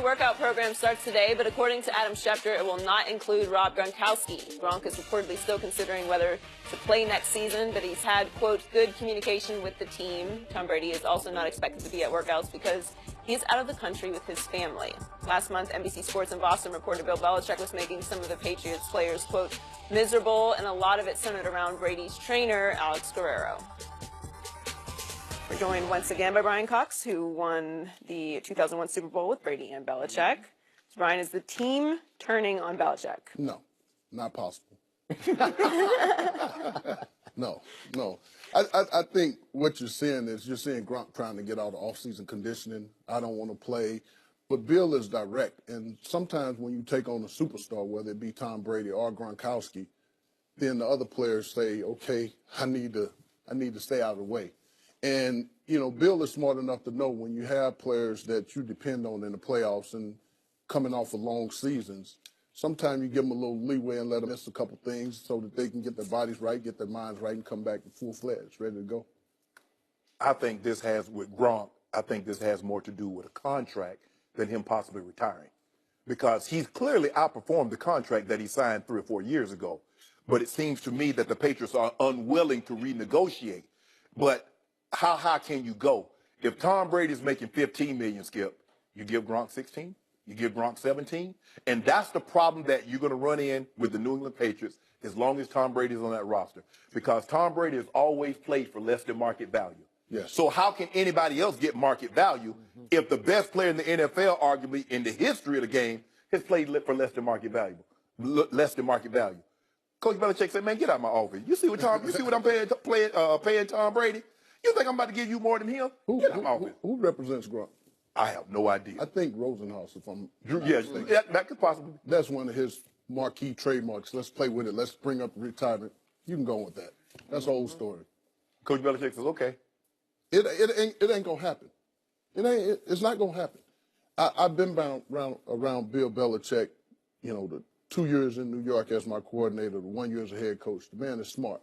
workout program starts today, but according to Adam Schefter, it will not include Rob Gronkowski. Gronk is reportedly still considering whether to play next season, but he's had, quote, good communication with the team. Tom Brady is also not expected to be at workouts because he's out of the country with his family. Last month, NBC Sports in Boston reported Bill Belichick was making some of the Patriots players, quote, miserable, and a lot of it centered around Brady's trainer, Alex Guerrero. We're joined once again by Bryan Coz, who won the 2001 Super Bowl with Brady and Belichick. So Bryan, is the team turning on Belichick? No, not possible. No. I think what you're seeing is you're seeing Gronk trying to get out of off-season conditioning. I don't want to play. But Bill is direct. And sometimes when you take on a superstar, whether it be Tom Brady or Gronkowski, then the other players say, okay, I need to stay out of the way. And, you know, Bill is smart enough to know when you have players that you depend on in the playoffs and coming off of long seasons, sometimes you give them a little leeway and let them miss a couple things so that they can get their bodies right, get their minds right, and come back full-fledged, ready to go. I think this has, with Gronk, I think this has more to do with a contract than him possibly retiring. Because he's clearly outperformed the contract that he signed 3 or 4 years ago. But it seems to me that the Patriots are unwilling to renegotiate. But how high can you go? If Tom Brady's making $15 million, Skip, you give Gronk 16, you give Gronk 17, and that's the problem that you're going to run in with the New England Patriots as long as Tom Brady's on that roster, because Tom Brady has always played for less than market value. Yes. So how can anybody else get market value if the best player in the NFL, arguably in the history of the game, has played for less than market value? Coach Belichick said, "Man, get out of my office. You see what I'm paying Tom Brady? You think I'm about to give you more than him? Get out of my office." Who represents Gronk? I have no idea. I think Rosenhaus, if I'm Yes, that could possibly be. That's one of his marquee trademarks. Let's play with it. Let's bring up retirement. You can go with that. That's the whole story. Coach Belichick says, okay. It ain't gonna happen. It's not gonna happen. I've been around Bill Belichick, you know, the 2 years in New York as my coordinator, the 1 year as a head coach. The man is smart.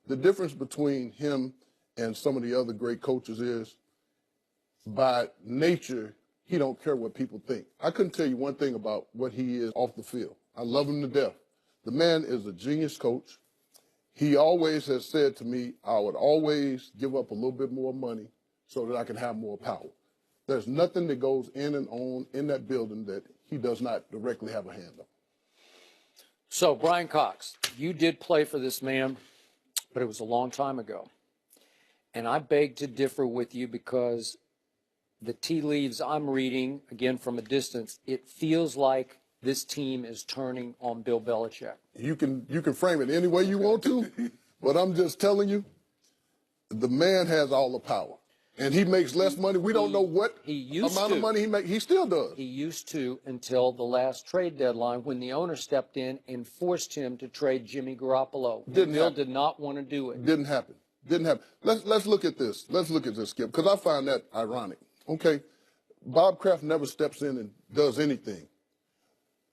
The difference between him and some of the other great coaches is, by nature, he don't care what people think. I couldn't tell you one thing about what he is off the field. I love him to death. The man is a genius coach. He always has said to me, I would always give up a little bit more money so that I can have more power. There's nothing that goes in and on in that building that he does not directly have a hand on. So, Bryan Coz, you did play for this man, but it was a long time ago. And I beg to differ with you because the tea leaves I'm reading, again from a distance, it feels like this team is turning on Bill Belichick. You can frame it any way you want to, but I'm just telling you, the man has all the power. And he makes less money. We don't know what amount of money he makes. He still does. He used to until the last trade deadline when the owner stepped in and forced him to trade Jimmy Garoppolo. Bill did not want to do it. Didn't happen. Let's look at this. Let's look at this, Skip, because I find that ironic. Okay, Bob Kraft never steps in and does anything.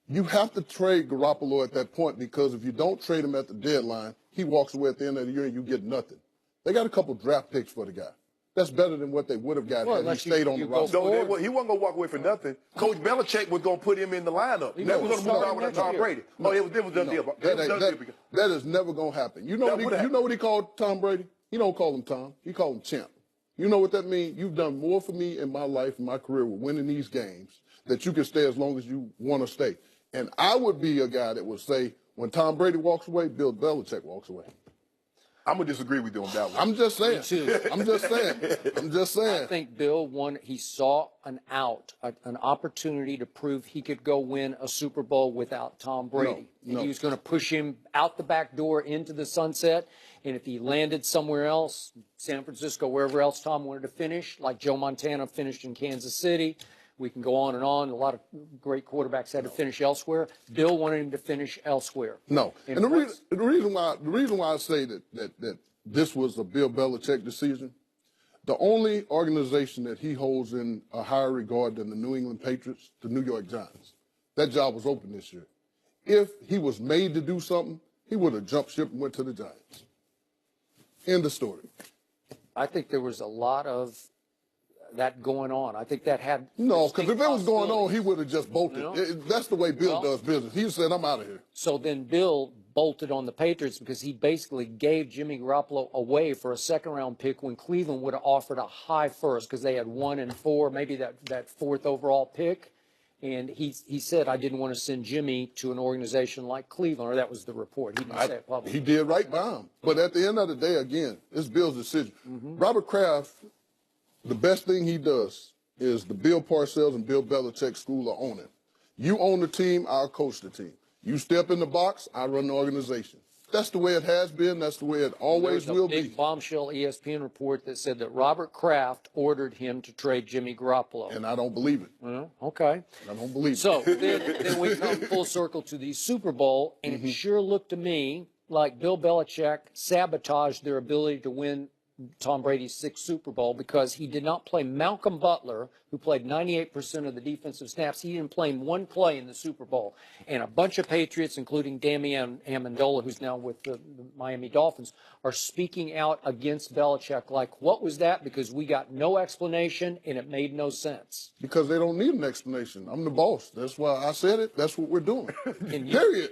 You have to trade Garoppolo at that point, because if you don't trade him at the deadline, he walks away at the end of the year and you get nothing. They got a couple draft picks for the guy. That's better than what they would have got had he stayed on the roster. No, he wasn't going to walk away for nothing. Coach Belichick was going to put him in the lineup. He was going to move out with Tom Brady. No, it was done deal. That is never going to happen. You know what he called Tom Brady? He don't call him Tom. He called him champ. You know what that means? You've done more for me in my life, in my career, with winning these games, that you can stay as long as you want to stay. And I would be a guy that would say, when Tom Brady walks away, Bill Belichick walks away. I'm going to disagree with you on that one. I'm just saying. I'm just saying. I think Bill he saw an opportunity to prove he could go win a Super Bowl without Tom Brady. No. He was going to push him out the back door into the sunset. And if he landed somewhere else, San Francisco, wherever else Tom wanted to finish, like Joe Montana finished in Kansas City, we can go on and on. A lot of great quarterbacks had to finish elsewhere. Bill wanted him to finish elsewhere. No. And the reason why I say that this was a Bill Belichick decision, the only organization that he holds in a higher regard than the New England Patriots, the New York Giants, that job was open this year. If he was made to do something, he would have jumped ship and went to the Giants. End of story. I think there was a lot of that going on. I think that had No, because if it was going on, possibilities. he would have just bolted. You know? That's the way Bill Well- does business. He said, I'm out of here. So then Bill bolted on the Patriots because he basically gave Jimmy Garoppolo away for a second-round pick when Cleveland would have offered a high first because they had 1 and 4, maybe that fourth overall pick. And he said, I didn't want to send Jimmy to an organization like Cleveland, or that was the report. He didn't say it publicly. He did right by him. But at the end of the day, again, it's Bill's decision. Robert Kraft, the best thing he does is the Bill Parcells and Bill Belichick school are owning. You own the team, I'll coach the team. You step in the box, I run the organization. That's the way it has been. That's the way it always will be. There's a big bombshell ESPN report that said that Robert Kraft ordered him to trade Jimmy Garoppolo. And I don't believe it. Well, okay. I don't believe So it. then we come full circle to the Super Bowl, and it sure looked to me like Bill Belichick sabotaged their ability to win Tom Brady's 6th Super Bowl because he did not play Malcolm Butler, who played 98% of the defensive snaps. He didn't play him one play in the Super Bowl. And a bunch of Patriots, including Damian Amendola, who's now with the Miami Dolphins, are speaking out against Belichick like, what was that? Because we got no explanation, and it made no sense. Because they don't need an explanation. I'm the boss. That's why I said it. That's what we're doing. Period.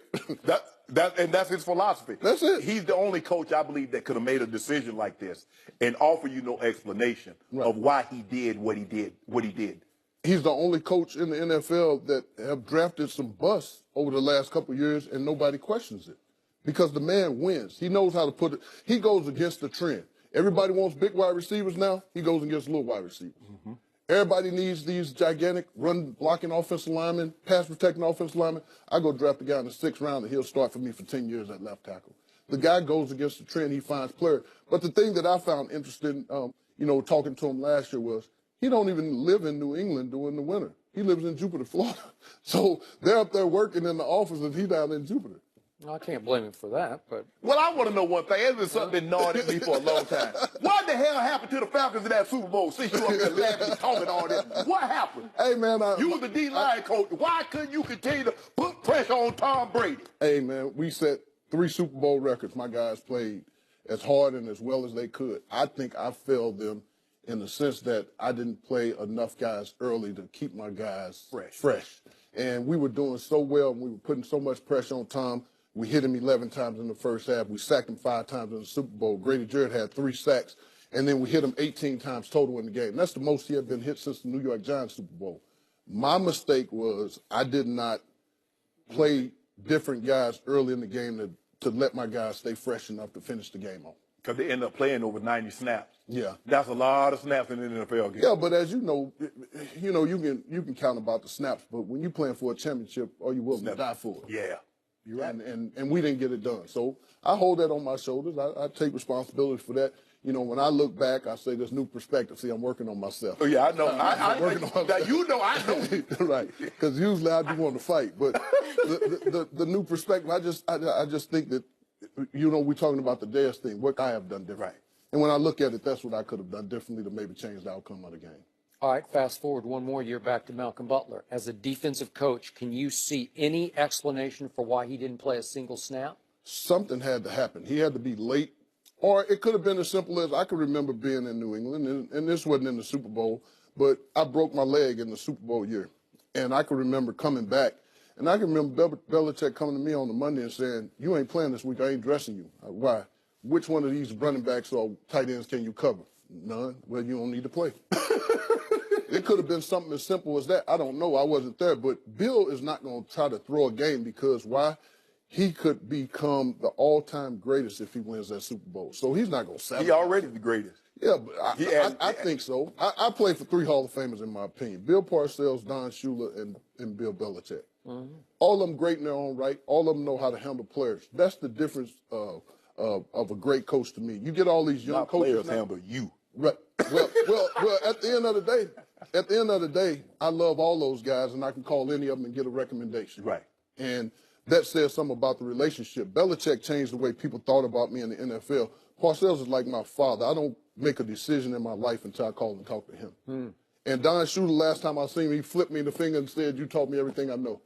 And that's his philosophy. That's it. He's the only coach, I believe, that could have made a decision like this and offer you no explanation of why he did what he did. He's the only coach in the NFL that have drafted some busts over the last couple of years, and nobody questions it. Because the man wins. He knows how to put it. He goes against the trend. Everybody wants big wide receivers now. He goes against little wide receivers. Everybody needs these gigantic run-blocking offensive linemen, pass-protecting offensive linemen. I go draft a guy in the 6th round, and he'll start for me for 10 years at left tackle. The guy goes against the trend. He finds players. But the thing that I found interesting, talking to him last year was he don't even live in New England during the winter. He lives in Jupiter, Florida. So they're up there working in the office, and he's down in Jupiter. I can't blame him for that, but Well, I want to know one thing. It's been something that gnawed at me for a long time. What the hell happened to the Falcons in that Super Bowl? Since you up there laughing and talking all this, what happened? Hey, man. You were the D-line coach. Why couldn't you continue to put pressure on Tom Brady? Hey, man, we set 3 Super Bowl records. My guys played as hard and as well as they could. I think I failed them in the sense that I didn't play enough guys early to keep my guys fresh. And we were doing so well, and we were putting so much pressure on Tom. We hit him 11 times in the first half. We sacked him 5 times in the Super Bowl. Grady Jarrett had 3 sacks, and then we hit him 18 times total in the game. That's the most he had been hit since the New York Giants Super Bowl. My mistake was I did not play different guys early in the game to let my guys stay fresh enough to finish the game on. Because they ended up playing over 90 snaps. Yeah. That's a lot of snaps in the NFL game. Yeah, but as you know, you can count about the snaps, but when you're playing for a championship, are you willing to die for it? Yeah. You're right. And we didn't get it done. So I hold that on my shoulders. I take responsibility for that. When I look back, I say this new perspective. See, I'm working on myself. Oh, yeah, I know. I'm working on myself. You know I know. Right. Because usually I do want to fight. But the new perspective, I just think that, we're talking about the Dez thing, what I have done different. Right. And when I look at it, that's what I could have done differently to maybe change the outcome of the game. all right, fast forward one more year back to Malcolm Butler. As a defensive coach, can you see any explanation for why he didn't play a single snap? Something had to happen. He had to be late. Or it could have been as simple as I could remember being in New England, and this wasn't in the Super Bowl, but I broke my leg in the Super Bowl year. And I could remember coming back. And I can remember Belichick coming to me on the Monday and saying, you ain't playing this week. I ain't dressing you. Why? Which one of these running backs or tight ends can you cover? None. Well, you don't need to play. It could have been something as simple as that. I don't know. I wasn't there. But Bill is not going to try to throw a game because why? He could become the all-time greatest if he wins that Super Bowl. So he's not going to sabotage. He already the greatest. Yeah, but I think so. I play for 3 Hall of Famers in my opinion. Bill Parcells, Don Shula, and Bill Belichick. Mm-hmm. All of them great in their own right. All of them know how to handle players. That's the difference of a great coach to me. You get all these young Not coaches players now. handle you. Right. Well, at the end of the day, I love all those guys, and I can call any of them and get a recommendation. Right. And that says something about the relationship. Belichick changed the way people thought about me in the NFL. Parcells is like my father. I don't make a decision in my life until I call and talk to him. Mm. And Don Shula, last time I seen him, he flipped me in the finger and said, "You taught me everything I know."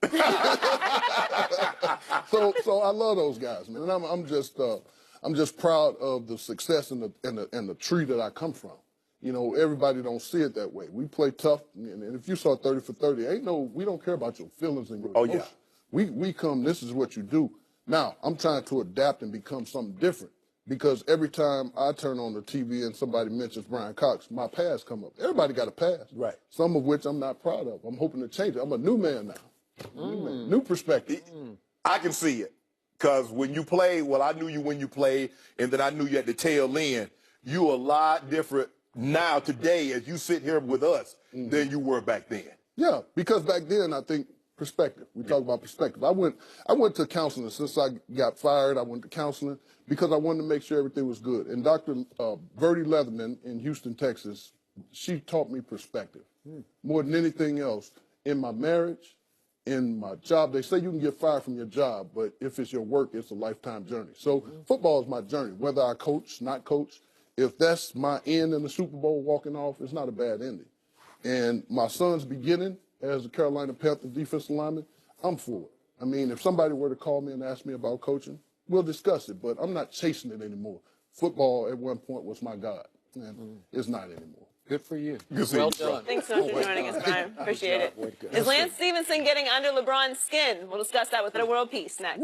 So I love those guys, man. And I'm just proud of the success and the tree that I come from. You know, everybody don't see it that way. We play tough, and if you saw 30 for 30, we don't care about your feelings and your emotions. We come, this is what you do. Now, I'm trying to adapt and become something different because every time I turn on the TV and somebody mentions Bryan Coz, my past come up. Everybody got a past. Right. Some of which I'm not proud of. I'm hoping to change it. I'm a new man now. New perspective. I can see it. Because when you play, well, I knew you when you played, and then I knew you at the tail end. You a lot different now today as you sit here with us than you were back then. Yeah, because back then I think perspective. We talk about perspective. I went to counseling since I got fired. I went to counseling because I wanted to make sure everything was good. And Dr. Bertie Leatherman in Houston, Texas, she taught me perspective more than anything else in my marriage. In my job, they say you can get fired from your job, but if it's your work, it's a lifetime journey. So football is my journey, whether I coach, not coach. If that's my end in the Super Bowl walking off, it's not a bad ending. And my son's beginning as a Carolina Panthers defensive lineman, I'm for it. I mean, if somebody were to call me and ask me about coaching, we'll discuss it, but I'm not chasing it anymore. Football at one point was my God, and it's not anymore. Good for you. Well done. Thanks so much for joining us, Bryan. Appreciate it. Is Lance Stevenson getting under LeBron's skin? We'll discuss that with a world peace next.